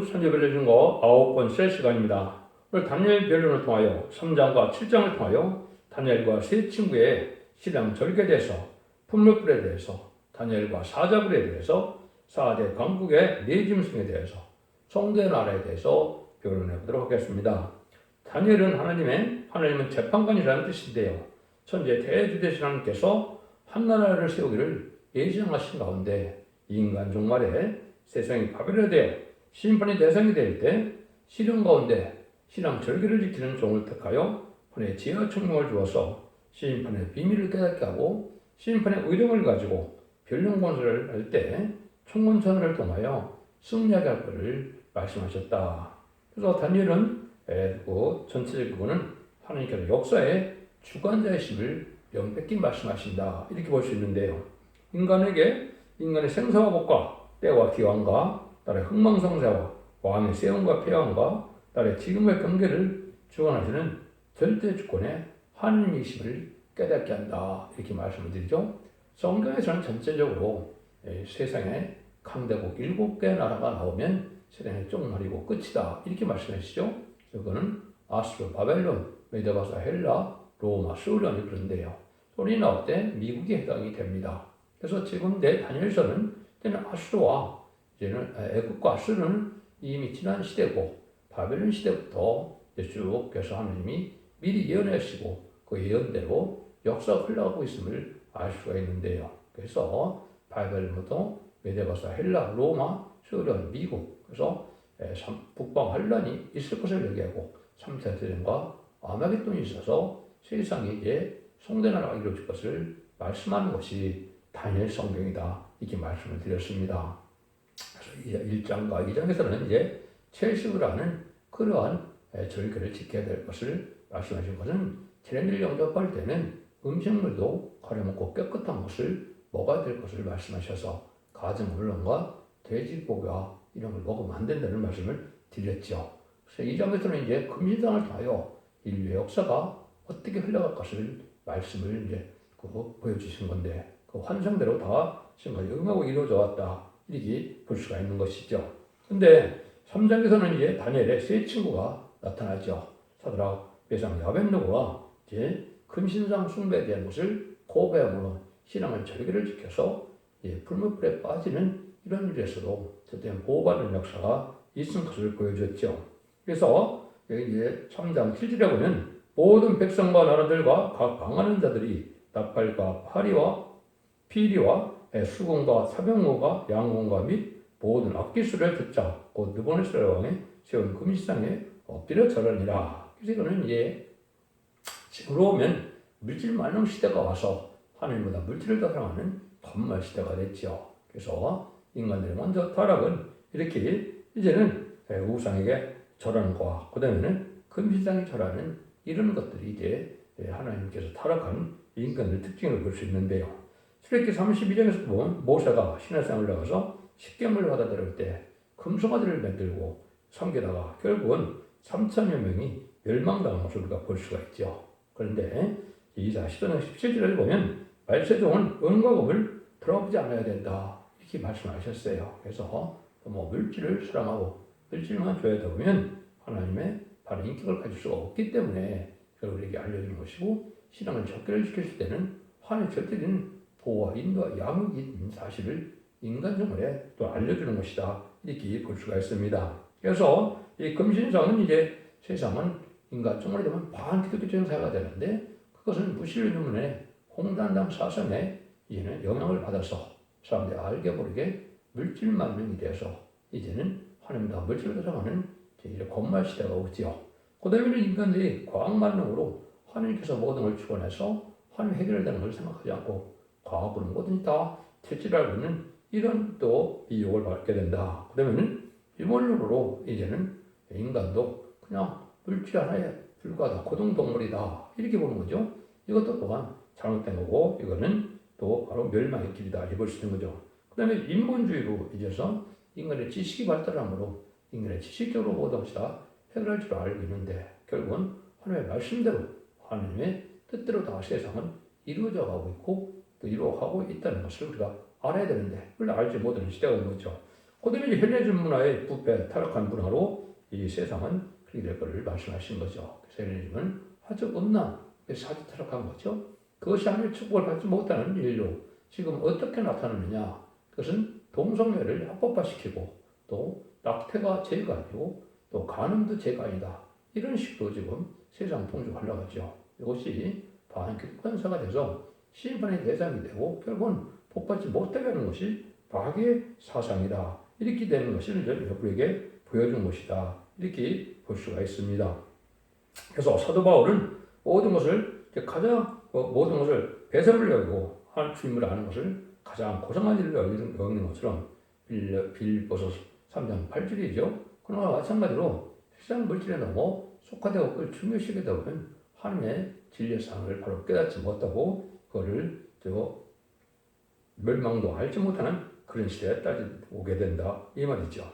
선집을 내준 거 9번째 시간입니다. 오늘 다니엘 변론을 통하여 3장과 7장을 통하여 다니엘과 세 친구의 신앙 절개에 대해서, 풍물불에 대해서, 다니엘과 사자굴에 대해서, 4대 강국의 내짐승에 대해서, 성대 나라에 대해서 변론해 보도록 하겠습니다. 다니엘은 하나님은 재판관이라는 뜻인데요. 천재 대주대신 하나님께서 한 나라를 세우기를 예정하신 가운데 인간 종말에 세상이 파멸되어 심판의 대상이 될 때 시련 가운데 신앙 절개를 지키는 종을 택하여 혼의 지혜와 총명을 주어서 심판의 비밀을 깨닫게 하고 심판의 의령을 가지고 변론 권세를 할 때 총권천을 통하여 승리하게 할 것을 말씀하셨다. 그래서 다니엘은 그 전체적 부분은 하나님께서 역사의 주관자이심을 명백히 말씀하신다. 이렇게 볼 수 있는데요. 인간의 생사와 복과 때와 기왕과 딸의 흥망성쇠와 왕의 세움과 폐왕과 딸의 지금의 경계를 주관하시는 절대 주권의 하느님이심을 깨닫게 한다. 이렇게 말씀을 드리죠. 성경에서는 전체적으로 세상에 강대국 7개 나라가 나오면 세상의 쪽날이고 끝이다. 이렇게 말씀하시죠. 그거는 아수르, 바벨론, 메데바사, 헬라, 로마, 수련이 그런데요. 소리 나올 때 미국에 해당이 됩니다. 그래서 지금 내 다니엘서는 아수르와 이제는 애국과 아수르는 이미 지난 시대고 바벨론 시대부터 쭉 그래서 하나님이 미리 예언하시고 그 예언대로 역사가 흘러가고 있음을 알 수가 있는데요. 그래서 바벨론부터 메데바사, 헬라, 로마, 수련, 미국 그래서 북방 환란이 있을 것을 얘기하고 3차 대전과 아마겟돈이 있어서 세상에 이제 성대나라가 이루어질 것을 말씀하는 것이 다니엘 성경이다. 이렇게 말씀을 드렸습니다. 그래서 1장과 2장에서는 이제 첼시를 하는 그러한 절개를 지켜야 될 것을 말씀하신 것은 재난일 영접할 때는 음식물도 가려먹고 깨끗한 것을 먹어야 될 것을 말씀하셔서 가정 물론과 돼지고기와 이런 걸 먹으면 안 된다는 말씀을 드렸죠. 그래서 2장에서는 이제 금신상을 통하여 인류의 역사가 어떻게 흘러갈 것을 말씀을 이제 보여주신 건데 그 환상대로 다 지금까지 응하고 이루어져 왔다. 이렇게 볼 수가 있는 것이죠. 근데 3장에서는 이제 다니엘의 세 친구가 나타나죠. 사드락, 메삭, 아벳느고가 이제 금신상 숭배에 대한 것을 고백함으로 신앙을 절개를 지켜서 불못불에 빠지는 이런 일에서도 어쨌든 보호받는 역사가 있은 것을 보여줬죠. 그래서 여기 이제 3장 7절에 보면 모든 백성과 나라들과 각 방하는 자들이 나팔과 파리와 피리와 수금과 사병무가 양궁과 및 모든 악기수를 듣자 곧 느부갓네살 왕의 세운 금신상에 엎드려 절하니라. 그래서 이거는 이제 지금으로 오면 물질 만능 시대가 와서 하늘보다 물질을 더 사랑하는 건말 시대가 됐죠. 그래서 인간들의 먼저 타락은 이렇게 이제는 우상에게 절하는 거와 그 다음에는 금신상에 절하는 이런 것들이 이제 하나님께서 타락한 인간들 특징을 볼 수 있는데요. 출애굽기 32장에서 보면 모세가 시내산에 올라가서 십계명을 받아들일 때 금송아지를 만들고 섬기다가 결국은 3천여 명이 멸망당한 것을 우리가 볼 수가 있죠. 그런데 이사 10장 17절을 보면 말세종은 은과 금을 들어보지 않아야 된다. 이렇게 말씀하셨어요. 그래서 물질을 사랑하고 물질만 줘야 되면 하나님의 바른 인격을 가질 수가 없기 때문에 우리에게 알려주는 것이고 신앙을 적결을 지켰을 때는 하나님의 절대적인 보호와 인도와 양육인 사실을 인간 정말에 또 알려주는 것이다. 이렇게 볼 수가 있습니다. 그래서 이 금신상은 이제 세상은 인간 정말에 되면 반기독교적인 사회가 되는데 그것은 무신론 때문에 홍단당 사상에 이제는 영향을 받아서 사람들이 알게 모르게 물질 만능이 되어서 이제는 하나님과 물질을 사랑하는 이제 건말 시대가 오지요. 그 다음에는 인간들이 과학 만능으로 하나님께서 모든 걸 주관해서 하나님 해결되는 걸 생각하지 않고 과학으로 뭐든지 다 채취하려는 이런 또 미혹을 받게 된다. 그 다음에는 유물론으로 이제는 인간도 그냥 물질 하나에 불과하다. 고등동물이다. 이렇게 보는 거죠. 이것도 또한 잘못된 거고 이거는 또 바로 멸망의 길이다. 이렇게 볼 수 있는 거죠. 그 다음에 인본주의로 이제서 인간의 지식이 발달함으로 인간의 지식적으로 모든 것이 다 해결할 줄 알고 있는데 결국은 하나님의 말씀대로 하나님의 뜻대로 다 세상은 이루어져 가고 있고 또 이루어가고 있다는 것을 우리가 알아야 되는데 그걸 알지 못하는 시대가 온 거죠. 그다음에 이제 헬레니즘 문화의 부패, 타락한 문화로 이 세상은 그렇게 될 것을 말씀하신 거죠. 그래서 헬레니즘은 아주 음란, 사지 타락한 거죠. 그것이 하나님의 축복을 받지 못하는 인류, 지금 어떻게 나타나느냐? 그것은 동성애를 합법화시키고 또 낙태가 죄가 아니고 또 간음도 죄가 아니다. 이런 식으로 지금 세상 통주하려고 하죠. 이것이 반기득권사가 돼서 심판의 대상이 되고 결국은 복받지 못하게 하는 것이 마귀의 사상이다. 이렇게 되는 것을 여러분에게 보여준 것이다. 이렇게 볼 수가 있습니다. 그래서 사도 바울은 모든 것을 모든 것을 배설을 여기고 한 주임을 아는 것을 가장 고상한 일로 여기는 것처럼 빌보서 3장 8절이죠. 그러나 마찬가지로 세상 물질에 넘어 속화되고 그걸 중요시하게 되면 하나님의 진리의 사랑을 바로 깨닫지 못하고 그거를 멸망도 알지 못하는 그런 시대에 오게 된다 이 말이죠.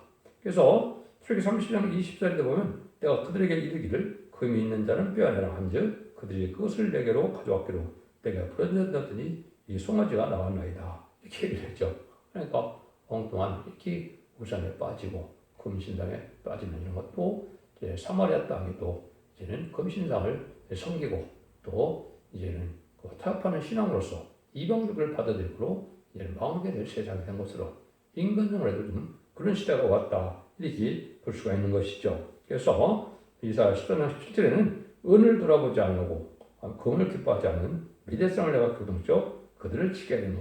그래서 출애굽기 30장 20절에 보면 내가 그들에게 이르기를 금이 있는 자는 빼어내라 한즉 그들이 그것을 내게로 가져왔기로 내가 부르짖었더니 이 송아지가 나왔나이다 이렇게 얘기를 했죠. 그러니까 엉뚱한 이렇게 우산에 빠지고 금신상에 빠지는 이런 것도 이제 사마리아 땅이 또 이제는 금신상을 섬기고 또 이제는 그 타협하는 신앙으로서 이방족을 받아들이고 이제는 망하게 될 세상이 된 것으로 인간적으로도 좀 그런 시대가 왔다 이렇게 볼 수가 있는 것이죠. 그래서 이사야 10장 7절에는 은을 돌아보지 않으고 금을 기뻐하지 않는 미대성을 내가 교동적 그들을 치게 하니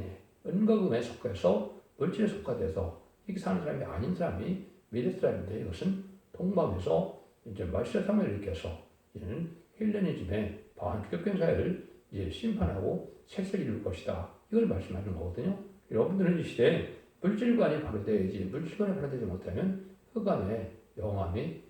은과 금에 속해서 물질에 속화돼서 이렇게 사는 사람이 아닌 사람이 미대 사람인데 이것은 동방에서 이제 말세 사회를 일으켜서 이는 헬레니즘의 반기독교 사회를 이제 심판하고 색색이 이룰 것이다. 이걸 말씀하는 거거든요. 여러분들은 이 시대에 물질관이 발효되어야지 물질관이 발효되지 못하면 흑암의 영암이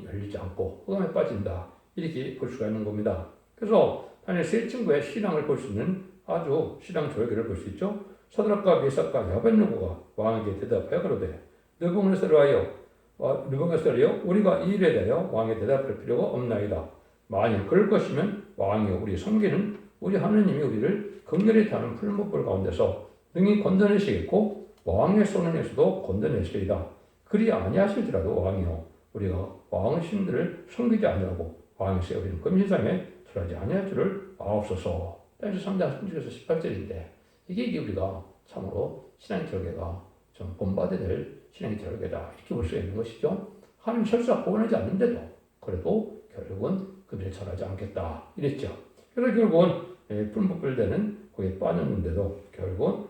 열리지 않고 흑암에 빠진다. 이렇게 볼 수가 있는 겁니다. 그래서 단일 세 친구의 신앙을 볼 수 있는 아주 신앙 조회를 볼 수 있죠. 사드락과 메삭과 야벳느고가 왕에게 대답하여 가로되 느부갓네살이여 우리가 이 일에 대하여 왕에 대답할 필요가 없나이다. 만일 그럴 것이면 왕이여 우리 섬기는 우리 하느님이 우리를 극렬히 타는 풀무불 가운데서 능히 건져내시겠고 왕의 손을 내서도 건져내시리이다. 그리 아니하실지라도 왕이여 우리가 왕의 신들을 섬기지 아니하고 왕이 세우리는 금신상에 절하지 아니할 줄을 아옵소서. 다니엘 3장 3절에서 18절인데 이게 우리가 참으로 신앙의 절개가 좀 본받아야 될 신앙의 절개다 이렇게 볼 수 있는 것이죠. 하나님 설사 구원하지 않는데도 그래도 결국은 그들을 절하지 않겠다 이랬죠. 그래서 결국은 풀무불되는 거기에 빠졌는데도 결국은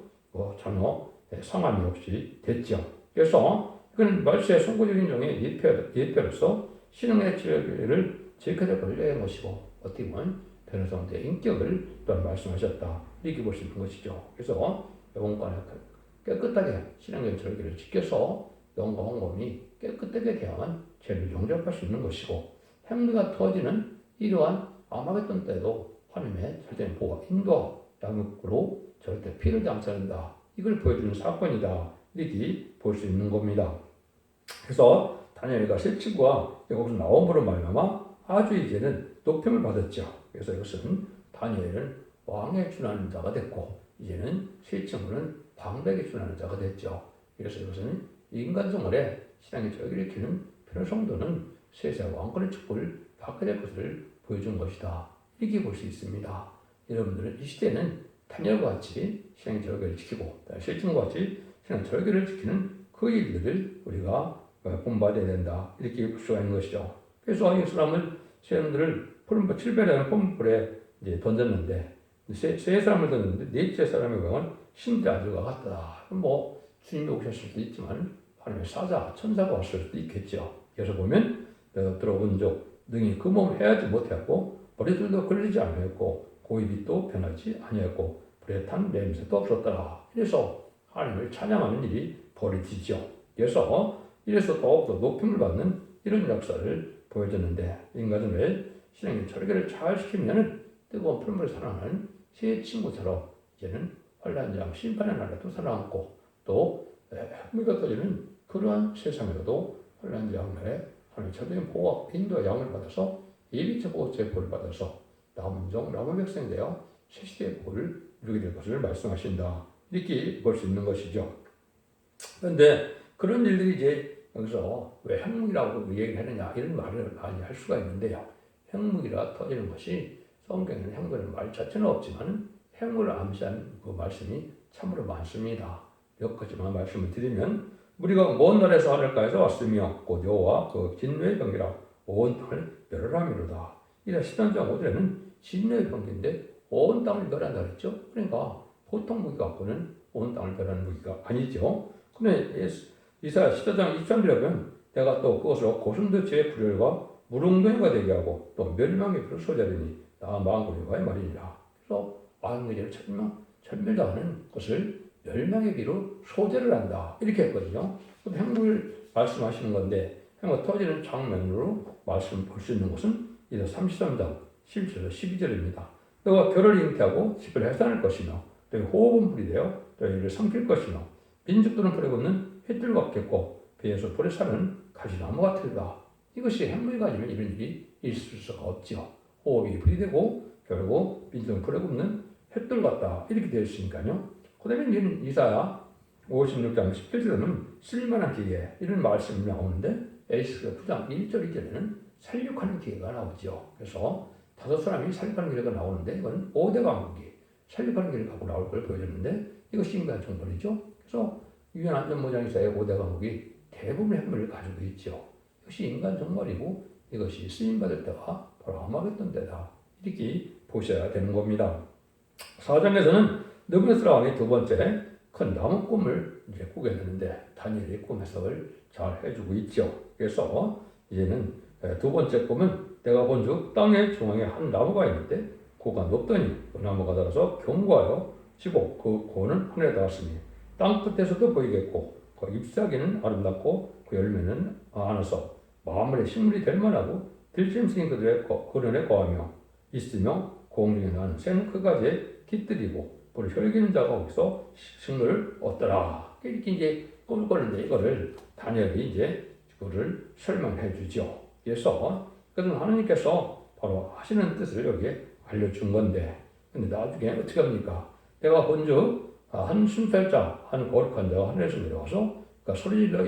전혀 상함이 없이 됐죠. 그래서 그는 말세의 선고적인 종의 예표로서 신앙의 절개를 지켜야 될 것이고 어떻게 보면 변호사의 인격을 또한 말씀하셨다 이렇게 볼 수 있는 것이죠. 그래서 영혼관을 깨끗하게 신앙의 절개를 지켜서 영과 혼검이 깨끗하게 대항한 죄를 용접할 수 있는 것이고 행위가 터지는 이러한 아마겟돈 때도 하나님의 절대적인 보호와 인도와 양육으로 절대 피를 당치 않는다. 이걸 보여주는 사건이다. 이렇게 볼 수 있는 겁니다. 그래서 다니엘과 세 친구가 여기서 나온 거로 말미암아 아주 이제는 높임을 받았죠. 그래서 이것은 다니엘은 왕에 준하는 자가 됐고 이제는 세 친구는 방백에 준하는 자가 됐죠. 그래서 이것은 인간 생활에 신앙의 절기를 일으키는 필요 정도는 세세 왕권의 축복을 받게 될 것을 보여준 것이다. 이렇게 볼 수 있습니다. 여러분들은 이 시대는 다니엘과 같이 신앙의 절기를 지키고 세 친구와 같이 신앙의 절기를 지키는 그 일들을 우리가 본받아야 된다. 이렇게 볼 수가 있는 것이죠. 그래서 이 사람들을 7배라는 폼불에 이제 던졌는데 세 사람을 던졌는데 넷째 사람의 왕은 신들의 아들과 같다. 주님이 오셨을 수도 있지만 하나님의 사자, 천사가 왔을 수도 있겠죠. 그래서 보면 내가 들어본 적 능히 그 몸을 해하지 못하였고 머리들도 걸리지 않았고 고입이 변하지 아니었고 불에 탄 냄새도 없었더라. 그래서 하나님을 찬양하는 일이 벌어지죠. 그래서 이래서 더욱더 높임을 받는 이런 역사를 보여줬는데 인간은 왜 신앙의 절개를 잘 시키면 뜨거운 풀물을 사랑하는 세 친구처럼 이제는 환란장 심판의 날에도 살아남고 또 핵무기가 터지는 그러한 세상에서도 환란장 날에 하나님의 절대적인 보호와 인도와 양을 받아서 예비적 보호죄의 보호를 받아서 남은 종 남은 백성이 되어 새 시대의 보호를 이루게 될 것을 말씀하신다. 이렇게 볼 수 있는 것이죠. 그런데 그런 일들이 이제 여기서 왜 핵무기라고 얘기를 하느냐 이런 말을 많이 할 수가 있는데요. 핵무기라 터지는 것이 성경에는 핵무기라는 말 자체는 없지만 핵무기를 암시한 그 말씀이 참으로 많습니다. 몇 가지만 말씀을 드리면 우리가 먼 나라에서 하늘가에서 왔으며 곧 여호와 그 진노의 병기라 온 땅을 멸하미로다. 이래 10장 5절에는 진노의 병기인데 온 땅을 멸한다 그랬죠. 그러니까 보통 무기 갖고는 온 땅을 멸하는 무기가 아니죠. 근데 이사야 14장 23절에 보면 내가 또 그것으로 고슴도치의 불혈과 무릉덩이가 되게 하고 또 멸망의 불을 쏟아내니 나 망군과의 말이니라. 그래서 왕에게는 천멸당하는 것을 멸망의 비로 소재를 한다 이렇게 했거든요. 핵무기를 말씀하시는 건데 핵무기가 터지는 장면으로 말씀 볼 수 있는 것은 이제 33장 11절에서 12절입니다. 너가 벼를 잉태하고 집을 해산할 것이며 또 호흡은 불이 되어 또 이를 삼킬 것이며 민족들은 불에 굽는 횃불 같겠고 배에서 불에 사는 가지나무 같으리라. 이것이 핵무기가 아니면 이런 일이 있을 수가 없죠. 호흡이 불이 되고 결국 민족은 불에 굽는 횃불 같다 이렇게 되어 있으니까요. 그 다음에 이사야 56장 17절에는 쓸만한 기계 이런 말씀이 나오는데 에이스가 9장 1절 2절에는 살육하는 기계가 나오죠. 그래서 5사람이 살육하는 기계가 나오는데 이건 5대 강국이 살육하는 기계를 갖고 나올 걸 보여줬는데 이것이 인간 정벌이죠. 그래서 유엔 안전보장이사의 5대 강국이 대부분의 핵무기를 가지고 있죠. 이것이 인간 정벌이고 이것이 쓰임받을 때가 바로 아마겟돈 때다. 이렇게 보셔야 되는 겁니다. 4장에서는 느부갓네살 왕이 두 번째 큰 나무 꿈을 이제 꾸게 되는데 다니엘이 꿈 해석을 잘 해주고 있죠. 그래서 이제는 두 번째 꿈은 내가 본즉 땅의 중앙에 한 나무가 있는데 고가 높더니 그 나무가 자라서 견고하여 지고 그 고는 하늘에 닿았으니 땅 끝에서도 보이겠고 그 잎사귀는 아름답고 그 열매는 안에서 만물의 식물이 될 만하고 들짐승이 그들의 거른에 거하며 있으며 공중에 나는 새는 그 가지에 깃들이고 불을 혈기는 자가 거기서 식물을 얻더라. 이렇게 이제 꿈을 꿨는데 이거를 다니엘이 이제 그거를 설명해 주죠. 그래서 하나님께서 바로 하시는 뜻을 여기에 알려준 건데 근데 나중에 어떻게 합니까? 내가 본즉 한 순살자 한 거룩한 자가 하늘에서 내려와서 그러니까 소리질러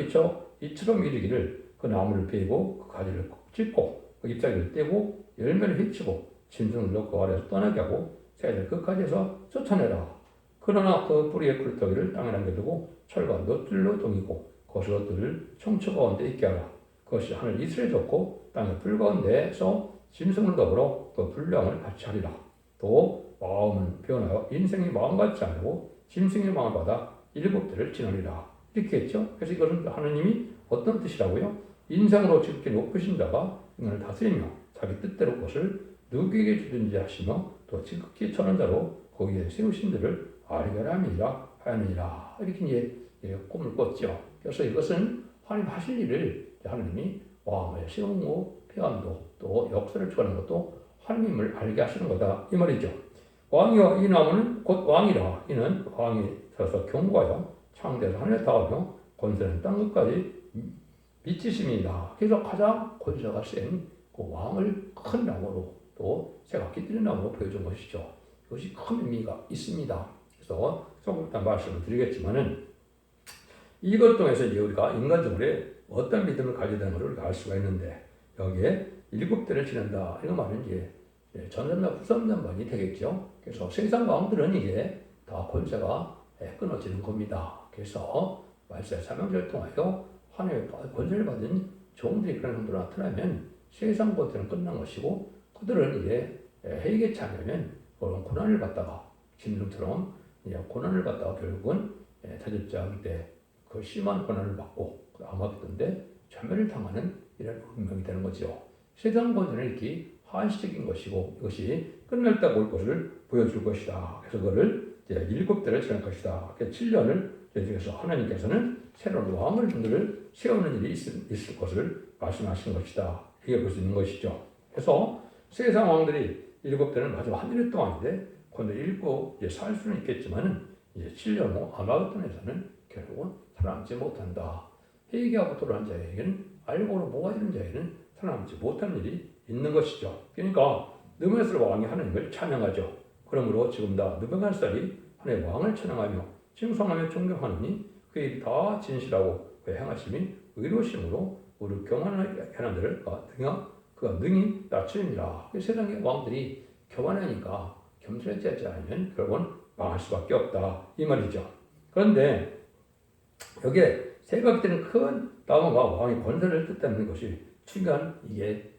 이처럼 이르기를 그 나무를 베고 그 가지를 찢고 그 잎사귀를 떼고 열매를 휘치고 짐승을 넣고 그 아래에서 떠나게 하고 새들 끝까지에서 쫓아내라. 그러나 그 뿌리의 굴떡이를 땅에 남겨두고 철과 놋들로 동이고 거기서 뜰을 청초 가운데 있게 하라. 그것이 하늘 이슬에 덮고 땅의 불 가운데에서 짐승을 더불어 그 분량을 같이 하리라. 또 마음은 변하여 인생이 마음같지 않고 짐승의 마음을 받아 7대를 지나리라. 이렇게 했죠. 그래서 이것은 하느님이 어떤 뜻이라고요? 인생으로 지극히 높으신 자가 인간을 다스리며 자기 뜻대로 그것을 누구에게 주든지 하시며 또 지극히 천한 자로 거기에 세우신 들을 아리가람이라 하느니라. 이렇게 이제 꿈을 꿨죠. 그래서 이것은 하나님 하실 일을 하느님이 왕을 세우고 폐함도 또 역사를 주관하는 것도 하나님을 알게 하시는 거다 이 말이죠. 왕이여 이 나무는 곧 왕이라. 이는 왕이 서서 경고하여 창대해서 하늘에 닿으며 권세는 땅끝까지 미치심이다. 그래서 가장 권세가 센 그 왕을 큰 나무로 또 새가 깃들인 나무로 보여준 것이죠. 이것이 큰 의미가 있습니다. 그래서 조금 이따 말씀을 드리겠지만은 이것 통해서 이제 우리가 인간적으로 어떤 믿음을 가져야 되는 것을 알 수가 있는데 여기에 7대를 지낸다. 이거 말은 이제 전전과 후전전반이 되겠죠. 그래서 세상 왕들은 이게 다 권세가 끊어지는 겁니다. 그래서 말세 사명제를 통하여 하나님의 권세를 받은 종들이 그런 형태로 나타나면 세상 권세는 끝난 것이고 그들은 이제 회개치 않으면 그런 고난을 받다가 짐승처럼 고난을 받다가 결국은 대접자기 때 그 심한 고난을 받고 아마겟돈데 전멸을 당하는 이런 운명이 되는 거죠. 세상 권세는 이렇게 한시적인 것이고 이것이 끝날 때 올 것을 보여줄 것이다. 그래서 그거를 이제 7대를 지날 것이다. 7년을 예정해서 하나님께서는 새로운 왕을 세우는 일이 있을 것을 말씀하신 것이다. 이게 볼 수 있는 것이죠. 그래서 세상 왕들이 7대는 마지막 한 일 동안인데 그런데 읽고 이제 살 수는 있겠지만은 이제 7년 후 아마겟돈에서는 결국은 살아남지 못한다. 회개하고 돌아온 자에게는 알고로 모아지는 자에게는 살아남지 못하는 일이 있는 것이죠. 그러니까 느부갓네살 왕이 하나님을 찬양하죠. 그러므로 지금 다 느부갓네살이 하나님의 왕을 찬양하며 칭송하며 존경하느니 그 일이 다 진실하고 그의 행하심이 의로우심으로 우리 교만하게 하는 자를 그가 능히 낮추니라. 세상의 왕들이 교만하니까 겸손하지 않으면 결국은 망할 수밖에 없다 이 말이죠. 그런데 여기에 새가 되는 큰 나무가 왕의 권세를 뜻하는 것이 중요한 이게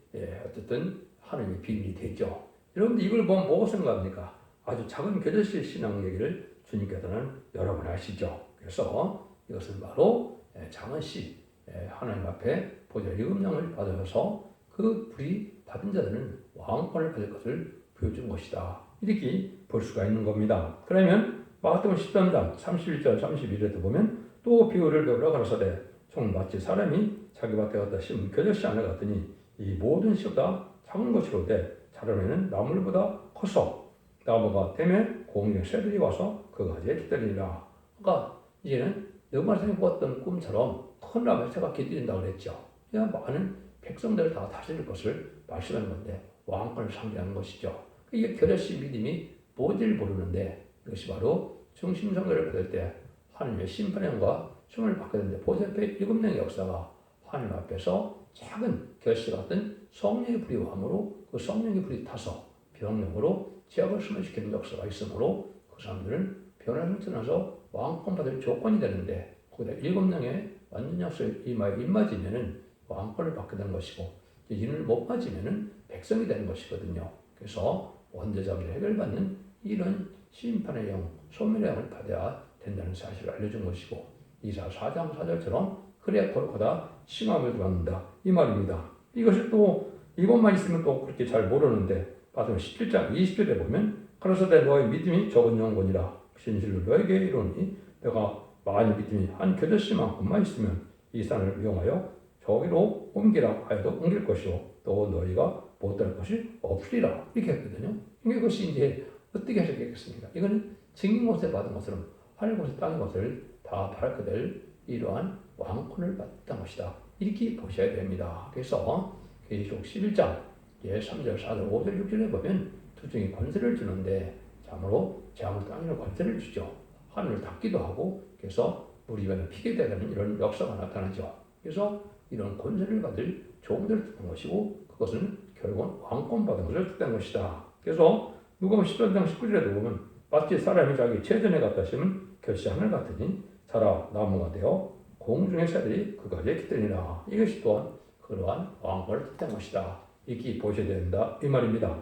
어쨌든 하나님의 비밀이 되죠. 여러분들 이걸 보면 뭐고 생각합니까? 아주 작은 겨자씨 신앙 얘기를 주님께서는 여러 번 하시죠. 그래서 이것은 바로 작은 씨 하나님 앞에 보좌 일금령을 받아서 그 불이 받은 자들은 왕권을 받을 것을 보여준 것이다. 이렇게 볼 수가 있는 겁니다. 그러면 마가복음 13장 31절 31절에 보면 또 비유를 배우라 가라사대 종 마치 사람이 자기 밭에 갖다 심은 겨자씨 안에 갔더니 이 모든 씨보다 작은 것이로되 자라내는 나물보다 커서 나무가 되매 공중의 새들이 와서 그 가지에 깃들이니라. 그러니까 이제는 여호와께서 보았던 꿈처럼 큰 나무에 새가 깃들인다고 그랬죠. 그냥 많은 백성들을 다 다스릴 것을 말씀하는 건데 왕권을 상징하는 것이죠. 이게 겨자씨 믿음이 뭔지를 모르는데 이것이 바로 중심선거를 받을 때 하나님의 심판형과 승을 받게 되는데 보세의 7명의 역사가 하나님 앞에서 작은 결씨 같은 성령의 불이 함으로 그 성령의 불이 타서 병력으로 지역을 숨어시키는 역사가 있으므로 그 사람들은 변화를 떠나서 왕권 받을 조건이 되는데 거기다 7명의 완전 약속의 임맞으면은 왕권을 받게 되는 것이고 이를 못 맞으면은 백성이 되는 것이거든요. 그래서 원죄자들이 해결받는 이런 심판의 영, 소멸의 영을 받아야 된다는 사실을 알려준 것이고 이사 4장 4절처럼 그래야 골고다 칭함을 받는다 이 말입니다. 이것이 또 이것만 있으면 또 그렇게 잘 모르는데 마태복음 17장 20절에 보면 가라사대 너의 믿음이 적은 영혼이라 진실로 너에게 이르노니 내가 많이 믿음이 한 겨자씨만큼만 있으면 이 산을 이용하여 저기로 옮기라 하여도 옮길 것이요 또 너희가 못할 것이 없으리라 이렇게 했거든요. 이것이 이제 어떻게 해석했겠습니까? 이거는 증인 곳에 받은 것처럼 하늘 곳에 땅의 것을 다 바라게 될 이러한 왕권을 받았던 것이다. 이렇게 보셔야 됩니다. 그래서 계시록 11장 3절, 4절, 5절, 6절에 보면 두 중에 권세를 주는데 참으로 재앙을 땅에는 권세를 주죠. 하늘을 닫기도 하고 그래서 우리 입에 피게 되는 이런 역사가 나타나죠. 그래서 이런 권세를 받을 종들을 뜻한 것이고 그것은 결국은 왕권 받은 것을 뜻한 것이다. 그래서 누가복음 13장 19절에도 보면 마치 사람이 자기 최전에 갖다 심은 결씨 하늘 같으니 자라 나무가 되어 공중의 새들이 그 가지에 깃드니라. 이것이 또한 그러한 왕권을 뜻한 것이다. 이렇게 보셔야 된다 이 말입니다.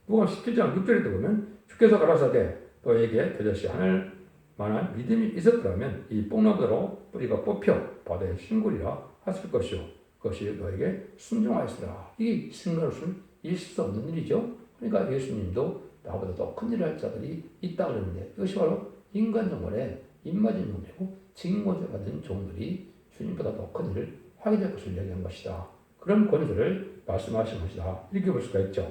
누가복음 17장 6절에도 보면 주께서 가라사대 너에게 겨자씨 하늘 만한 믿음이 있었더라면 이 뽕나무대로 뿌리가 뽑혀 바다에 싱구리라 하실 것이요 그것이 너에게 순종하였으라. 이게 있는 것은 있을 수 없는 일이죠. 그러니까 예수님도 나보다 더 큰 일을 할 자들이 있다 그러는데 이것이 바로 인간 정권에 입맞은 종이고 징벌을 받은 종들이 주님보다 더 큰 일을 하게 될 것을 얘기한 것이다. 그런 권세를 말씀하신 것이다. 이렇게 볼 수가 있죠.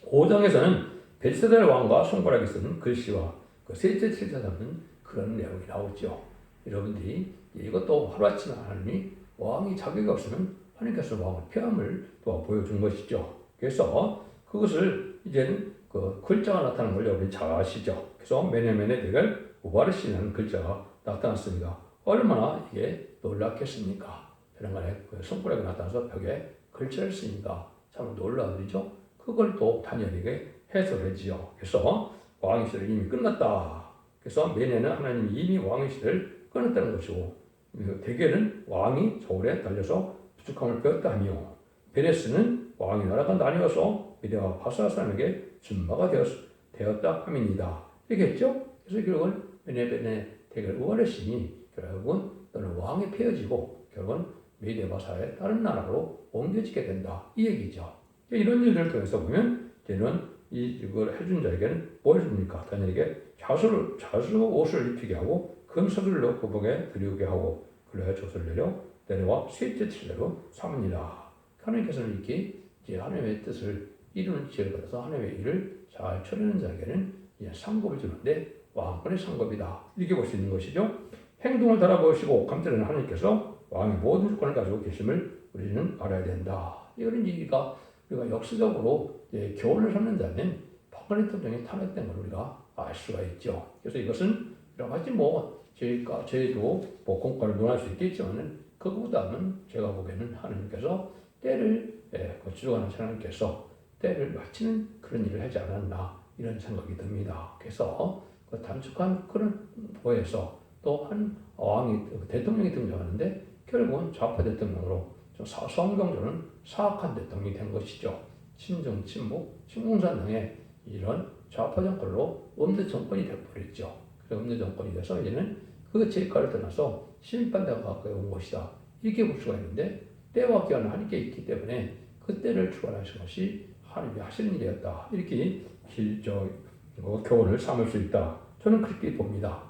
5장에서는 벨사달 왕과 손가락에 쓰는 글씨와 그 셋째 칠자 잡는 그런 내용이 나오죠. 여러분들이 이것도 하루아침에 하나님이 왕이 자격이 없으면 하나님께서 왕의 폐함을 또 보여준 것이죠. 그래서 그것을 이제는 그 글자가 나타나는 걸 여러분이 잘 아시죠. 그래서 메네메네 대결 우바르시라는 글자가 나타났습니다. 얼마나 이게 놀랍겠습니까? 그런간에 그 손가락이 나타나서 벽에 글자를 쓰니까 참 놀라우리죠. 그걸 또 다니엘에게 해설하지요. 그래서 왕의 시대는 이미 끝났다. 그래서 메네는 하나님이 이미 왕의 시대를 끊었다는 것이고 대개는 왕이 저울에 달려서 부축함을 배웠다 하며 베레스는 왕이 나라가 나뉘어서 미디와 바사 사람에게 준마가 되었다 함입니다. 이렇게 했죠? 그래서 결국은 베네 대결 우아레신이 결국은 너는 왕에 폐해지고 결국은 미디와 바사의 다른 나라로 옮겨지게 된다. 이 얘기죠. 이런 일들을 통해서 보면 이제는 이걸 해준 자에게는 뭘 줍니까? 다니엘에게 자수 옷을 입히게 하고 금석을 넣고 목에 들이우게 하고 그래야 조서를 내려와 셋째 칠레로 삼으니라. 하나님께서는 이렇게 이제 하나님의 뜻을 이루는 지혜를 받아서 하나님의 일을 잘 처리하는 자에게는 이제 상급을 주는데 왕권의 상급이다. 이렇게 볼 수 있는 것이죠. 행동을 달아보시고 감찰하는 하나님께서 왕의 모든 주권을 가지고 계심을 우리는 알아야 된다. 이런 얘기가 우리가 역사적으로 교훈을 삼는다면 박근혜 대통령이 탄핵된 걸 우리가 알 수가 있죠. 그래서 이것은 여러 가지 저희도 뭐 공과를 논할 수 있겠지만은 그거보다는 제가 보기에는 하나님께서 때를 주관하는 하나님께서 때를 마치는 그런 일을 하지 않았나 이런 생각이 듭니다. 그래서 그 단축한 그런 보에서 또 한 왕이 대통령이 등장하는데 결국은 좌파 대통령으로 성경적으로는 사악한 대통령이 된 것이죠. 친정, 친목, 친공산당의 이런 좌파 정권으로 음대 정권이 되어버렸죠. 음대 정권이 돼서 이제는 그 제가를 떠나서 심판대가 가까이 온 것이다. 이렇게 볼 수가 있는데 때와 기한은 함께 있기 때문에 그 때를 주관하신 것이 하나님이 하시는 일이었다. 이렇게 교훈을 삼을 수 있다. 저는 그렇게 봅니다.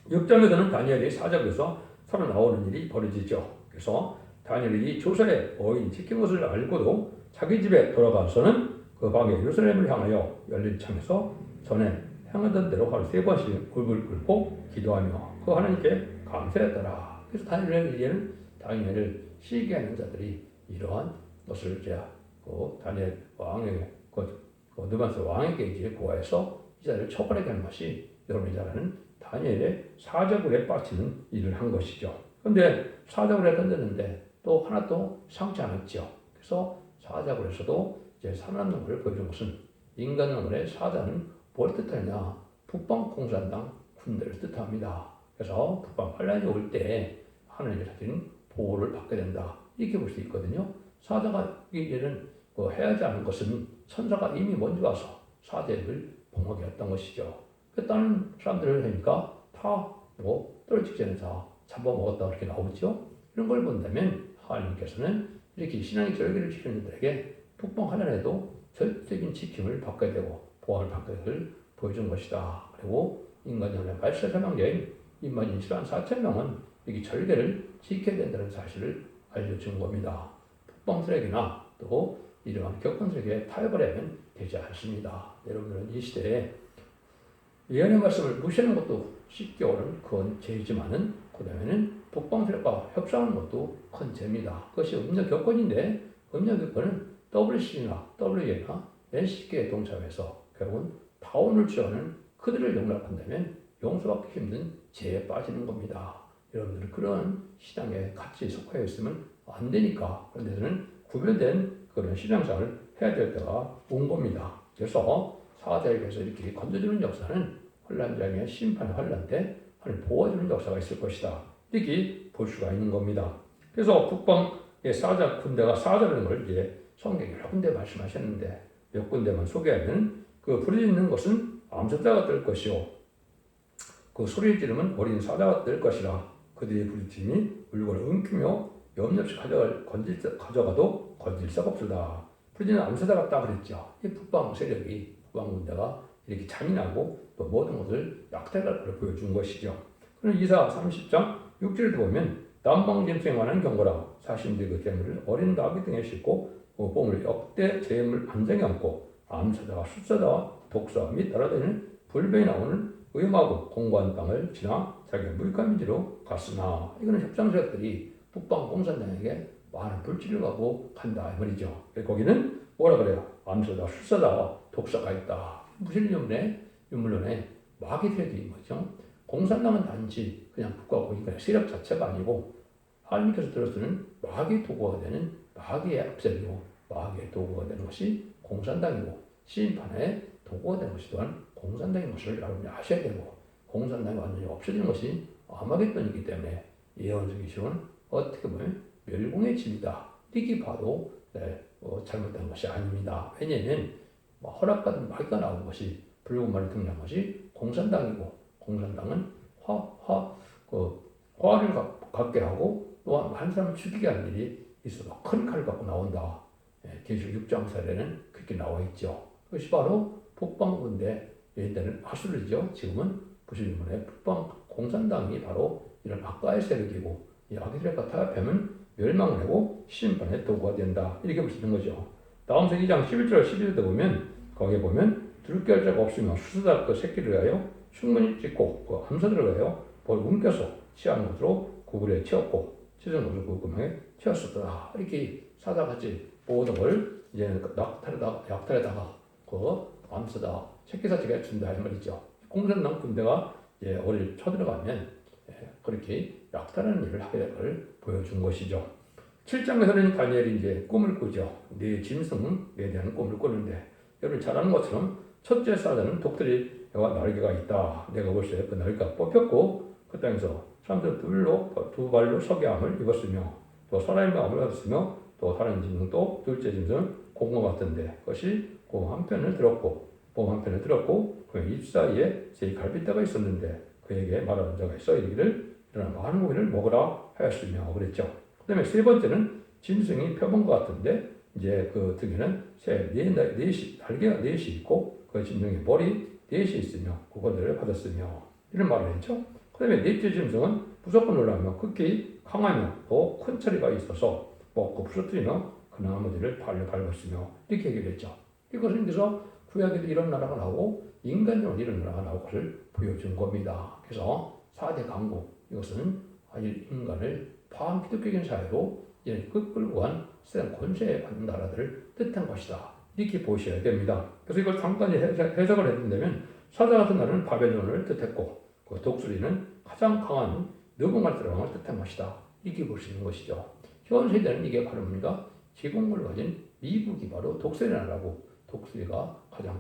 6장에서는 다니엘이 사자에서 살아나오는 일이 벌어지죠. 그래서 다니엘이 조선의 어인 지킨 것을 알고도 자기 집에 돌아가서는 그 방에 예루살렘을 향하여 열린 창에서 전에 행하던 대로 하루 3번씩 굴불 꿇고 기도하며 그 하나님께 감사했더라. 그래서 다니엘을 시기하는 자들이 이러한 것을 이제 다니엘 왕에게 느바스 왕에게 이제 고하여서 이 자를 처벌하게 하는 것이 여러분이 잘 아는 다니엘의 사자굴에 빠지는 일을 한 것이죠. 그런데 사자굴에 던졌는데 또 하나도 상치 않았죠. 그래서 사자굴에서도 이제 살아남는 것을 보여준 것은 인간 눈에 사자는 뭘 뜻하냐? 북방 공산당 군대를 뜻합니다. 그래서 북방 반란이 올 때 하나님의 자들은 보호를 받게 된다. 이렇게 볼 수 있거든요. 사자가 이제는 해야 하지 않은 것은 천사가 이미 먼저 와서 사자를 봉하게 했던 것이죠. 다른 사람들을 하니까 다 떨어지기 전에 다 잡아먹었다 그렇게 나오죠. 이런 걸 본다면 하나님께서는 이렇게 신앙의 절개를 지키는 자들에게 북방 하나에도 절대적인 지킴을 받게 되고 보호를 받게 될 보여준 것이다. 그리고 인간연합 83명자인 27만 4천 명은 여기 절개를 지켜야 된다는 사실을 알려준 겁니다. 북방들에게나 또 이러한 격분들에게 타협을 하면 되지 않습니다. 여러분들은 이 시대에 예언의 말씀을 무시하는 것도 쉽게 오는 그건 죄이지만은 그 다음에는 북방들과 협상하는 것도 큰 죄입니다. 그것이 음력 교권인데 음력 교권은 WC나 WA나 NCK에 동참해서 결국은 다운을 취하는 그들을 용납한다면 용서받기 힘든 죄에 빠지는 겁니다. 여러분들은 그런 신앙에 같이 속하여 있으면 안 되니까 그런 데서는 구별된 그런 신앙생활을 해야 될 때가 온 겁니다. 그래서 사자에게서 이렇게 건져주는 역사는 환란장의 심판의 환란 때 하나님 보호해주는 역사가 있을 것이다. 이렇게 볼 수가 있는 겁니다. 그래서 북방의 사자 군대가 사자라는 걸 이제 성경에 여러 군데 말씀하셨는데 몇 군데만 소개하면 그 부르짖는 것은 암사자가 될 것이요 그 소리를 지르면 어린 사자가 될 것이라 그들의 부르짖음이 물건을 엉키며 염려없이 가져가도 건질 수 없으다. 부르짖는 암사자 같다 그랬죠. 이 북방 세력이 북방 군대가 이렇게 잔인하고 또 모든 것을 약탈할 것을 보여준 것이죠. 그럼 이사 30장 6절에도 보면 남방짐승에 관한 경고라 사신들이 그 재물을 어린 나귀 등에 싣고 뽕을 역대 재물 안정에 얹고 암사자와 숫사자와 독사 및 날아다니는 불변이 나오는 의마고 공고한 땅을 지나 자기가 무익한 민지로 갔으나 이거는 협상세력들이 북방 공산당에게 많은 불치를 가고 간다 이 말이죠. 거기는 뭐라 그래요? 암사자, 숫사자와 독사가 있다. 무슨 유물론에 마귀 세력이 뭐죠? 공산당은 단지 그냥 국가 보니까 세력 자체가 아니고 하나님께서 들어서는 마귀 도구가 되는 마귀의 앞세이고 마귀의 도구가 되는 것이 공산당이고 심판의 도구가 되는 것이 또한 공산당인 것을 여러분이 아셔야 되고 공산당이 완전히 없어지는 것이 아마겟돈이기 때문에 예언적인 시로는 어떻게 보면 멸공의 집이다. 이렇게 봐도 잘못된 것이 아닙니다. 왜냐하면 허락받은 마귀가 나온 것이 불구말을 등장한 것이 공산당이고 공산당은 화를 갖게 하고 또한 한 사람을 죽이게 하는 일이 있어서 큰 칼을 갖고 나온다. 계시록 6장 사례는 그렇게 나와 있죠. 그것이 바로 북방군대 옛날에는 하술이죠. 지금은 부실문의 북방 공산당이 바로 이런 악가의 세력이고 이 악의 세력과 타협하면 멸망을 하고 심판의 도구가 된다. 이렇게 볼 수 있는 거죠. 다음서 2장 11절 12절에 보면 거기에 보면 둘게 자가 없으며 수수자 그 새끼를 위하여 충분히 찢고 그 암사들을 위하여 볼 움켜서 취하는 것으로 구글에 채웠고 찢은 것을 그 구멍에 채웠었더라. 이렇게 사자같이 모든 걸 이제 약탈에다가 그 암사자 새끼사지가 준다 이 말이죠. 공산당 군대가 이제 어딜 쳐들어가면 그렇게 약탈하는 일을 하게 될 걸 보여준 것이죠. 7장에서는 다니엘이 이제 꿈을 꾸죠. 네 짐승에 대한 꿈을 꾸는데 여러분 잘 아는 것처럼 첫째 사자는 독수리와 날개가 있다. 내가 볼 때 그 날개가 뽑혔고 그 땅에서 사람들 두 발로 석양을 입었으며 또 사람의 마음을 가졌으며 또 다른 짐승도 둘째 짐승은 공과 같은데 그것이 그 한편을 들었고 봄 한편을 들었고 그 입 사이에 세 갈빗대가 있었는데 그에게 말하는 자가 있어 이르기를 일어나 많은 고기를 먹으라 하였으며 그랬죠. 그 다음에 세 번째는 짐승이 표범과 같은데 이제 그 등에는 날개가 넷이 있고 그 짐승의 머리 넷이 있으며 그것들을 받았으며 이런 말을 했죠. 그 다음에 넷째 짐승은 무조건 놀라며 극히 강하며 또 큰 처리가 있어서 먹고 부서뜨리며 그 나머지를 발로 밟았으며 이렇게 얘기를 했죠. 이것은 그래서 구약에도 이런 나라가 나오고 인간적으로 이런 나라가 나올 것을 보여준 겁니다. 그래서 4대 강국 이것은 아주 인간을 파한 기독교적인 사회로 끌고 간 세상 권세에 받는 나라들을 뜻한 것이다. 이렇게 보셔야 됩니다. 그래서 이걸 잠깐 해석을 해준다면 사자 같은 나라는 바벨론을 뜻했고 그 독수리는 가장 강한 느부갓네살 왕을 뜻한 것이다. 이렇게 볼 수 있는 것이죠. 현 세대는 이게 바로 뭡니까? 제공권을 가진 미국이 바로 독수리 나라고 독수리가 가장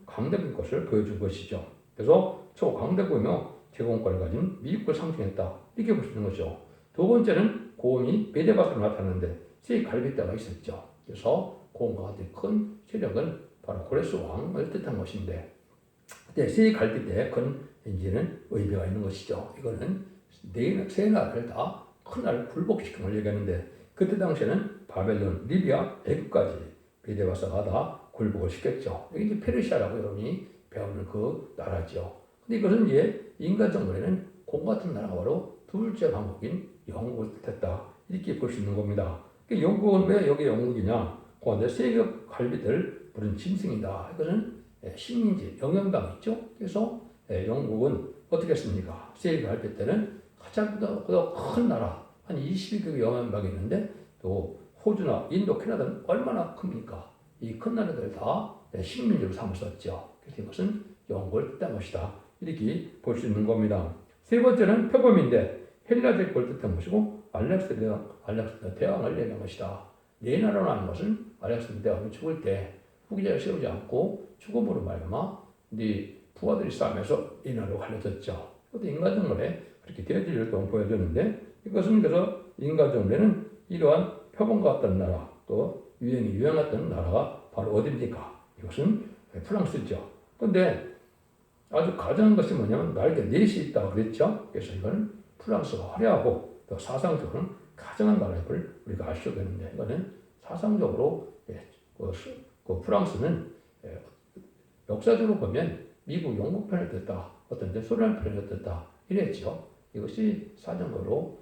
강대국인 것을 보여준 것이죠. 그래서 초강대국이며 제공권을 가진 미국을 상징했다. 이렇게 볼 수 있는 것이죠. 두 번째는 고음이 메데바스로 나타났는데 세 갈빗대가 있었죠. 그래서 고음과 같은 큰 세력은 바로 고레스 왕을 뜻한 것인데 세 갈빗대의 큰 인지는 의미가 있는 것이죠. 이거는 세 나라를 다 큰 나라를 굴복시킨 걸 얘기하는데 그때 당시에는 바벨론, 리비아, 애국까지 메데바스가 다 굴복을 시켰죠. 이게 이제 페르시아라고 여러분이 배우는 그 나라죠. 근데 이것은 이제 인간 정권에는 공 같은 나라가 바로 둘째 강국인 영국을 뜻했다. 이렇게 볼 수 있는 겁니다. 영국은 왜 여기 영국이냐? 그런데 세계 갈빗대를 부른 짐승이다. 이것은 식민지, 영연방 있죠. 그래서 영국은 어떻게 했습니까? 세계 갈빗대는 가장 큰 나라, 한 21개국 영연방이 있는데 또 호주나 인도, 캐나다는 얼마나 큽니까? 이 큰 나라들 다 식민지로 삼았었죠. 그래서 이것은 영국을 뜻한 것이다. 이렇게 볼 수 있는 겁니다. 세 번째는 표범인데 헬라 제국을 뜻한 것이고 알렉산더 대왕을 얘기한 것이다. 네 나라로 하는 것은 알렉산더 대왕이 죽을 때 후기자를 세우지 않고 죽음으로 말미암아 네 부하들이 싸움에서 이 나라로 갈려졌죠. 그것도 인간정권에 그렇게 되어질 때 보여줬는데 이것은 그래서 인간정권에는 이러한 표범과 같던 나라 또 유행했던 나라가 바로 어디입니까? 이것은 프랑스죠. 그런데 아주 가장한 것이 뭐냐면 날개 넷이 있다고 그랬죠. 그래서 이건 프랑스가 화려하고 또 사상적으로는 가장한 나라임을 우리가 알 수 있는데 이거는 사상적으로 프랑스는 역사적으로 보면 미국, 영국 편을 떴다. 어떤 데 소련 편을 떴다. 이랬죠. 이것이 사정적으로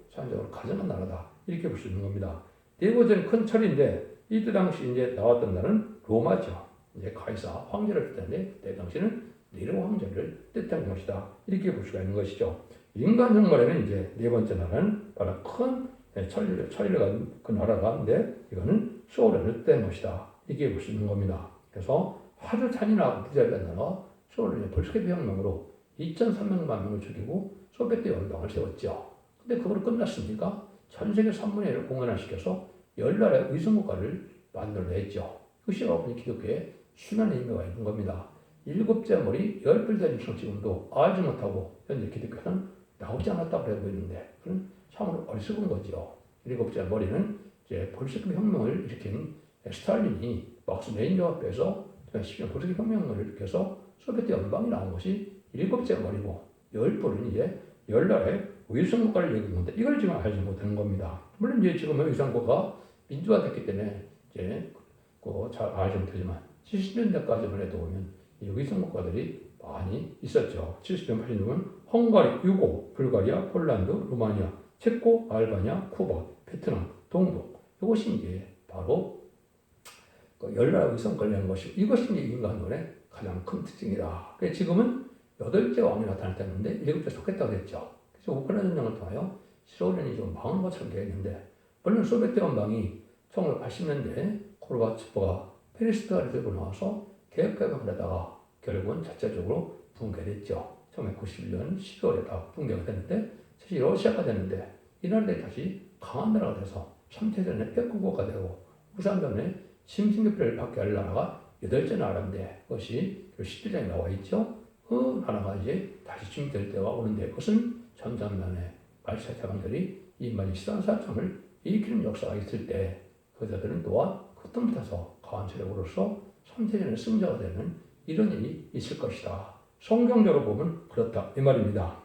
가장한 나라다. 이렇게 볼 수 있는 겁니다. 네 번째는 큰 철인데 이때 당시 이제 나왔던 나라는 로마죠. 이제 카이사 황제를 뜻하는데 그 당시는 네로 황제를 뜻한 것이다. 이렇게 볼 수가 있는 것이죠. 인간 정말에는 이제 네 번째 나라는 바로 큰 천리를 가진 그 나라가인데 이거는 소련을 뜻한 것이다. 이렇게 볼 수 있는 겁니다. 그래서 아주 잔인하고 부자였던 나라 소련이 볼스케비 혁명으로 2,300만 명을 죽이고 소비에트 연방을 세웠죠. 근데 그걸 끝났습니까? 전 세계 3분의 1을 공연화시켜서 10나라의 위성국가를 만들어냈죠. 그것이 바로 기독교의 순환의 의미가 있는 겁니다. 7째 머리 10뿔 된 이상 지금도 알지 못하고 현재 기독교는 나오지 않았다고 해고 있는데 그건 참으로 어리석은 거죠. 7째 머리는 이제 볼셰비크 혁명을 일으킨 스탈린이 막스 레닌과 빼서 10년 볼셰비크 혁명을 일으켜서 소비에트 연방이 나온 것이 7째 머리고 10뿔은 이제 10나라의 위성국가를 얘기하는 건데 이걸 지금 알지 못하는 겁니다. 물론 이제 지금은 위성국가가 민주화됐기 때문에 이제 잘 알지 못하지만 70년대까지만 해도 보면 이 위성국가들이 많이 있었죠. 70년, 80년은 헝가리, 유고, 불가리아, 폴란드, 루마니아, 체코, 알바니아, 쿠바, 베트남, 동독. 이것이 이제 바로 열나라 위성국가를 낸 것이고 이것이 이제 인간론의 가장 큰 특징이다. 그래서 지금은 8째 왕이 나타났다는데 7째 속했다고 했죠. 그래서 우크라이나 전쟁을 통하여 소련이 좀 망한 것처럼 되었는데 물론 소비에트 연방이 1980년대 고르바초프가 페리스트라를 들고 나와서 개혁개방을 하다가 결국은 자체적으로 붕괴됐죠. 1991년 12월에 다 붕괴가 됐는데 사실 러시아가 되는데 이 나라들이 다시 강한 나라가 돼서 3차전에 백국가가 되고 후삼전에 심승교표를 받게 할 나라가 8째 나라인데 그것이 11장에 나와 있죠. 그 나라가 이제 다시 중립될 때가 오는데 그것은 전장면에 말세 대왕들이 이 많이 시간사점을 일으키는 역사가 있을 때 그자들은 또한 흩어져서 강한 세력으로서 3세전의 승자가 되는 이런 일이 있을 것이다. 성경적으로 보면 그렇다 이 말입니다.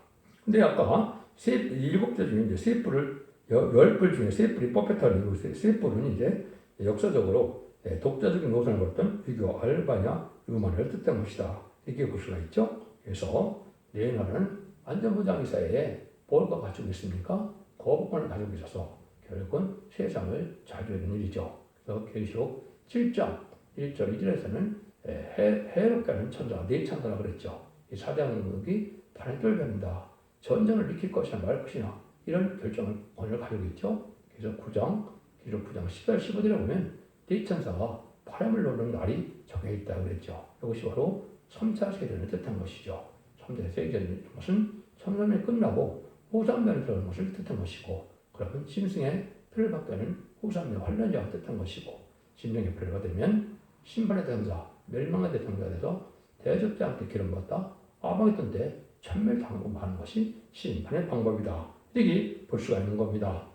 근데 아까 7개 중에 이제 3뿔을 10뿔 중에 3뿔이 뽑혔다는 이유로 3뿔은 이제 역사적으로 독자적인 노선을 걸었던 유교, 알바냐, 루마니아를 뜻한 것이다. 이렇게 볼 수가 있죠. 그래서 내 나라는 안전보장이사회에 뭘가 가지고 있습니까? 거부권을 가지고 있어서 결국은 세상을 자주하는 일이죠. 그래서 계시록 7장 1절 2절에서는 해롭게 하는 천사가 네 천사라 그랬죠. 이 사장국이 다른 쫄변이다. 전쟁을 일으킬 것이냐 말 것이냐 이런 결정을 권을 가지고 있죠. 그래서 9장 기록 9장 10절 15절에 보면 네 천사가 바람을 놓는 날이 정해 있다고 그랬죠. 이것이 바로 3차 세전을 뜻한 것이죠. 3차 세전은 것은 천년이 끝나고 후삼면에 들어오는 것을 뜻한 것이고 그러면 짐승의 표를 받게 하는 후삼면 환란자가 뜻한 것이고 짐승의 표를 받으면 심판의 대상자, 멸망의 대상자가 돼서 대적자한테 기름받다 아방했던 때 천멸당하고 마는 것이 심판의 방법이다. 이렇게 볼 수가 있는 겁니다.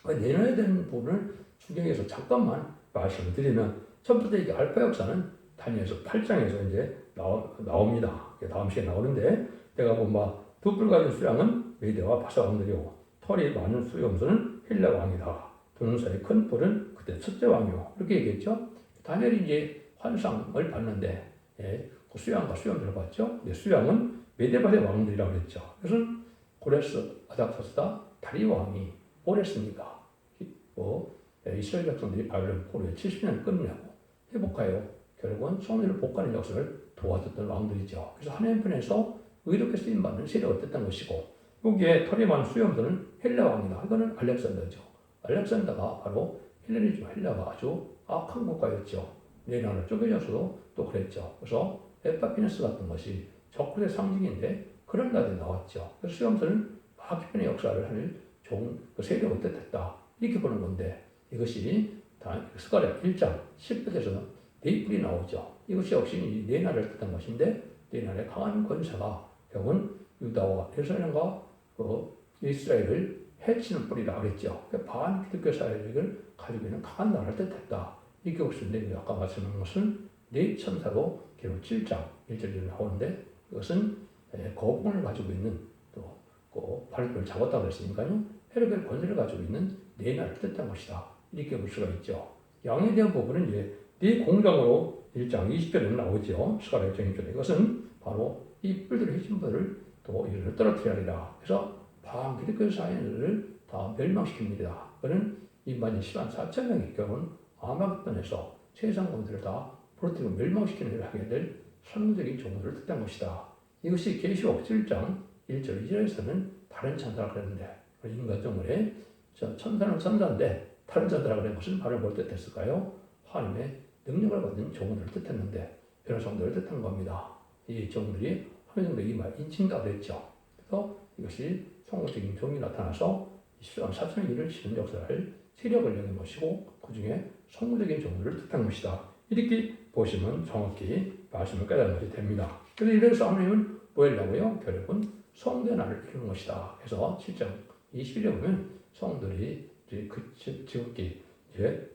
내놔야 되는 부분을 주경에서 잠깐만 말씀을 드리면 첫 번째 이게 알파 역사는 다니엘서 8장에서 이제 나옵니다. 다음 시간에 나오는데 내가 본 두 뿔 가진 수양은 메대와 바사 왕들이고 털이 많은 수염소는 힐라 왕이다. 두 눈 사이 큰 뿔은 그때 첫째 왕이요. 이렇게 얘기했죠. 다니엘이 이제 환상을 봤는데 그 수양과 수염들을 봤죠. 수양은 메데바의 왕들이라고 했죠. 그래서 고레스, 아닥사스다, 다리 왕이 오랬으니까 이스라엘 백성들이 바벨론 포로에 70년을 끝내고 회복하여 결국은 성리를 복하는 역사를 도와줬던 왕들이죠. 그래서 하나님 편에서 의롭게 쓰임받는 세력을 뜻한 것이고 여기에 털이 많은 수염들은 헬라 왕이다. 이거는 알렉산더죠. 알렉산더가 바로 헬레니즘 헬라가 아주 악한 국가였죠. 내 나라 쪼개져서도 또 그랬죠. 그래서 에파피네스 같은 것이 적군의 상징인데 그런 날이 나왔죠. 그래서 수염들은 마귀편의 역사를 할 그 세력을 뜻했다. 이렇게 보는 건데 이것이 스가랴 1장 10절에서 네 뿔이 나오죠. 이것이 역시 네 나라를 뜻한 것인데 네 나라의 강한 권세가 결국은 유다와 예루살렘과 이스라엘을 해치는 뿔이라 그랬죠. 반기독교 사회를 가지고 있는 강한 나라를 뜻했다. 이게 것인데 아까 말씀한 것은 네 천사로 기록 7장 1절에 나오는데 이것은 거부권을 가지고 있는 또 바리톤을 잡았다고 그랬으니까요. 헤르벨 권세를 가지고 있는 네 나라를 뜻한 것이다. 이렇게 볼 수가 있죠. 양에 대한 부분은 이제 네 공장으로 1장 20절에 나오죠. 스가랴 1장 1절에 이것은 바로 이 뿔들의 힘들을 또 이를 떨어뜨려야 하리라. 그래서 반기독교 사회를 다 멸망시킵니다. 그는 인간이 10만 4천 명이 결혼 아마겟돈에서 세상 권들을 다 부러뜨리고 멸망시키는 일을 하게 될 선구적인 종들을 뜻한 것이다. 이것이 계시록 7장 1절 2절에서는 다른 천사라 그랬는데 인간 종물에 천사는 천사인데 다른 천사라 그런 것은 바로 뭘 뜻했을까요? 하나님의 능력을 받은 종들을 뜻했는데 이런 종들을 뜻한 겁니다. 이 종들이 하나님의 임할 인친다 그랬죠. 그래서 이것이 성공적인 종이 나타나서 4천의 일을 치는 역사를 세력을 여는 것이고 그 중에 성공적인 종들을 뜻한 것이다. 이렇게 보시면 정확히 말씀을 깨달은 것이 됩니다. 그래서 이래서 하나님은 뭐 하려고요? 결국은 성대나를 이루는 것이다. 그래서 7장 21에 보면 성들이 이제 지극히 이제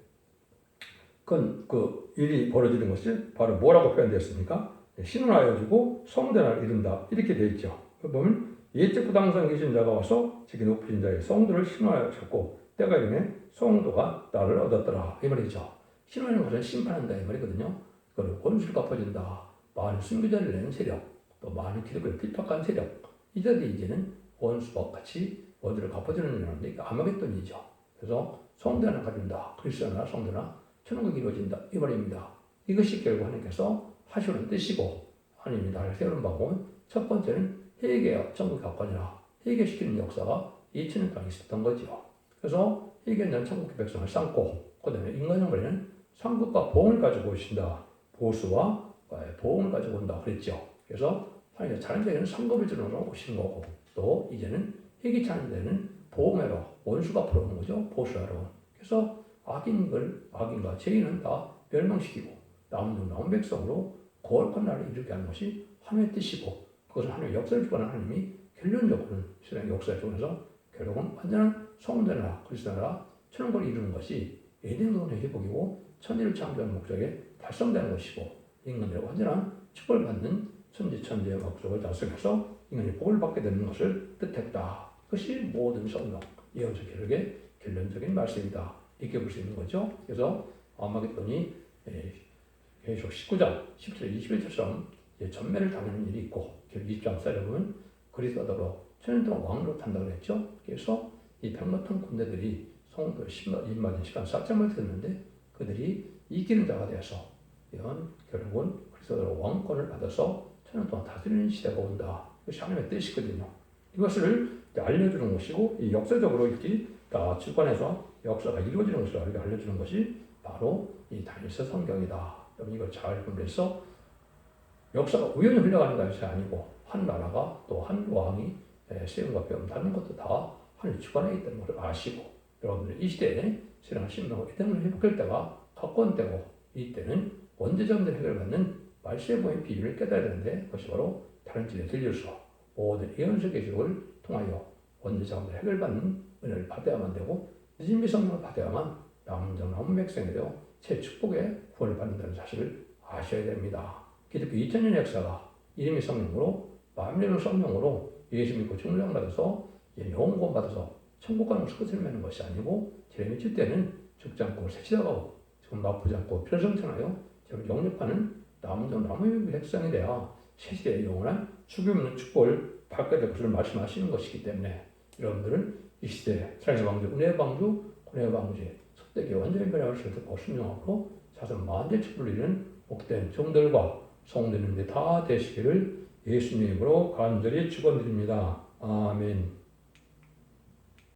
그 일이 벌어지는 것이 바로 뭐라고 표현되었습니까? 신원하여지고 성대나를 이룬다. 이렇게 되어 있죠. 보면 예적 구당성 계신 자가 와서 지기 높으신 자의 성도를 신원하셨고 때가 이르매 성도가 나를 얻었더라. 이 말이죠. 신원하는 것은 심판한다. 이 말이거든요. 그리고 원수를 갚아준다. 많은 순교자를 내는 세력, 또 많은 기독교를 핍박한 세력, 이들이 이제는 원수와 같이 원수를 갚아주는 일인데 아마겟돈이죠. 그래서 성대나 가진다. 그리스도나 성대나 천국이 이루어진다. 이 말입니다. 이것이 결국 하나님께서 하시는 뜻이고 하나님이 나를 세우는 바고 첫 번째는 회개와 천국 가까이나 회개시키는 역사가 2000년 동안 있었던 거죠. 그래서 회개는 천국의 백성을 삼고 그 다음에 인간형벌에는 상급과 보응을 가지고 오신다. 보수와 보응을 가지고 온다 그랬죠. 그래서 하나님의 자는 자에게는 상급을 주러 오시는 거고 또 이제는 해기치 않은 데는 보험회로 원수가 풀어오는 거죠. 보수하러. 그래서 악인과 죄인은 다 멸망시키고 남은 백성으로 거룩한 나라를 이루게 하는 것이 하나님의 뜻이고 그것은 하나님의 역사를 주관하는 하나님이 결론적으로는 신앙의 역사를 주관해서 결국은 완전한 성대 나라, 그리스도 나라, 천국을 이루는 것이 에덴동산의 회복이고 천지를 창조하는 목적에 달성되는 것이고 인간들의 완전한 축복을 받는 천지의 목적을 달성해서 인간이 복을 받게 되는 것을 뜻했다. 그것이 모든 성경, 예언서 기록의 결론적인 말씀이다. 이렇게 볼 수 있는 거죠. 그래서 아마겟돈이 계속 19장, 17절, 21절처럼 전멸을 당하는 일이 있고 20장 썰에 보면 그리스도로 천년 동안 왕으로 탄다고 했죠. 그래서 이 백마탄 군대들이 성도 10만 시간 싹장을 듣는데 그들이 이기는 자가 되어서 결국은 그리스도로 왕권을 받아서 천년 동안 다스리는 시대가 온다. 이것이 하나님의 뜻이거든요. 이것을 알려주는 것이고 이 역사적으로 이렇게 다 주관해서 역사가 이루어지는 것을 알려주는 것이 바로 이 다니엘서 성경이다. 여러분 이걸 잘 분별해서 역사가 우연히 흘러가는 것이 아니고 한 나라가 또 한 왕이 세움과 배움받는 것도 다 하늘 주관에 있다는 것을 아시고 여러분들 이 시대에 신앙을 신명하고 이때는 회복할 때가 가까운 때고 이때는 원죄자들의 해결받는 말세보의 비밀을 깨달아야 되는데 그것이 바로 다른 집에 들려서 모든 예언서 계시록을 통하여 원죄자들의 해결받는 은혜를 받아야만 되고 늦은 미성령을 받아야만 남은 백성이 되어 새 축복의 구원을 받는다는 사실을 아셔야 됩니다. 기독교 2000년 역사가 이름이 성령으로 만민을 성령으로 예수 믿고 중령 받아서 영원 구원 받아서 천국 가는 것을 맺는 것이 아니고 제레미 칠 때는 죽지 않고 새치다가고 지금 나쁘지 않고 필성천하여 지금 영접하는 남의 백성이 되어 새 시대의 영원한 죽음 없는 축복을 받게 될 것을 말씀하시는 것이기 때문에 여러분들은 이 시대 사랑의 방주, 은혜의 방주, 고뇌의 방주에 속되게 완전히 변화를 듣고 순종하고 자선 만대 축복을 이루는 복된 종들과 성도님들이 다 되시기를 예수님으로 간절히 축원드립니다. 아멘.